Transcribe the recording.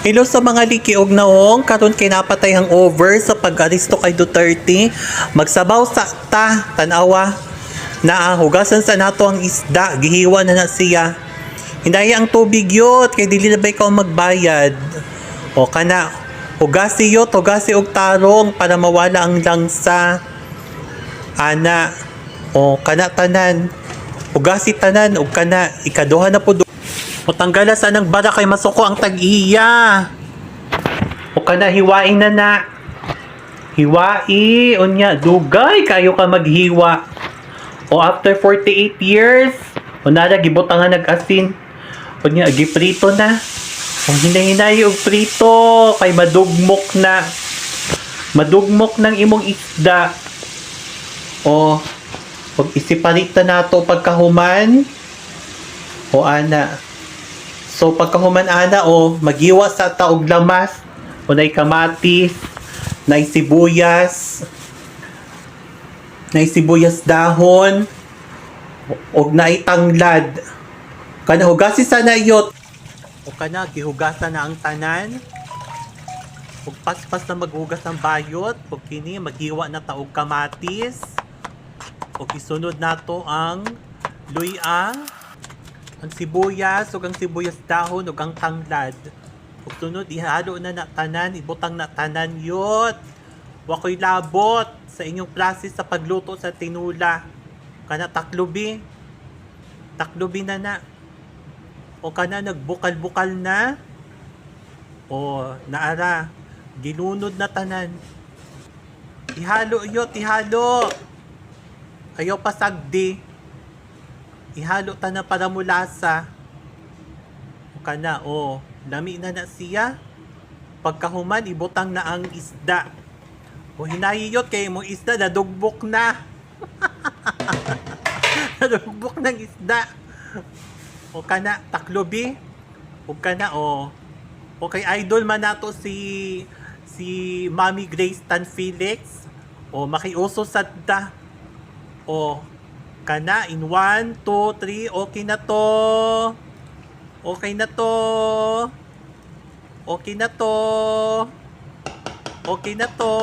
Hello sa mga likiog naong karon kay napatay ang over sa pag-aristo kay Duterte. Magsabaw sa tanawa na hugasan sa nato ang isda, gihiwa na siya. Hinaya ang tubig yot kay dili na ba ikaw magbayad. O kana hugasi yot, hugasi og tarong para mawala ang langsa. Ana o kana tanan. Hugasi tanan og kana ikaduha na pud. O tanggala sa nang bara kay masuko ang tag-iya. O kana hiwain na. Hiwai, unya, dugay kayo ka maghiwa. O after 48 years, o nara gibutang nga nag-asin. Unya, giprito na. O hinahinay og prito, kay madugmok na. Madugmok ng imong isda. O, pag isiparita nato pagkahuman. O ana. So pagkahuman ana o magiwa sa taog lamas o nay kamatis, nay sibuyas dahon o nay tanglad. Kana hugasi sana yot. O kana gihugasan na ang tanan. Ug paspas na maghugas ang bayot, ug kini magiwa na taog kamatis. Ug isunod nato ang luya, ang sibuyas, ug ang sibuyas dahon, ug ang tanglad. Ug sunod, ihalo na tanan, ibutang na tanan yot. Wakoy labot sa inyong klase sa pagluto sa tinula. Kana taklubi. Taklubi na. O kana nagbukal-bukal na. O naara, ginunod na tanan. Ihalo yot, ihalo. Ayaw pasagdi. Ihalo ta na para mulasa. O kana, o, lami na siya. Pagkahuman, ibutang na ang isda. O hinahiyot kay mo isda, nadugbok na. Nadugbok ng isda. O kana, taklobi. O kana, o kay idol man nato si Mami Grace Tan Felix. O makiuso sa ta. O kana in 1, 2, 3, okay na to. Okay na to. Okay na to. Okay na to.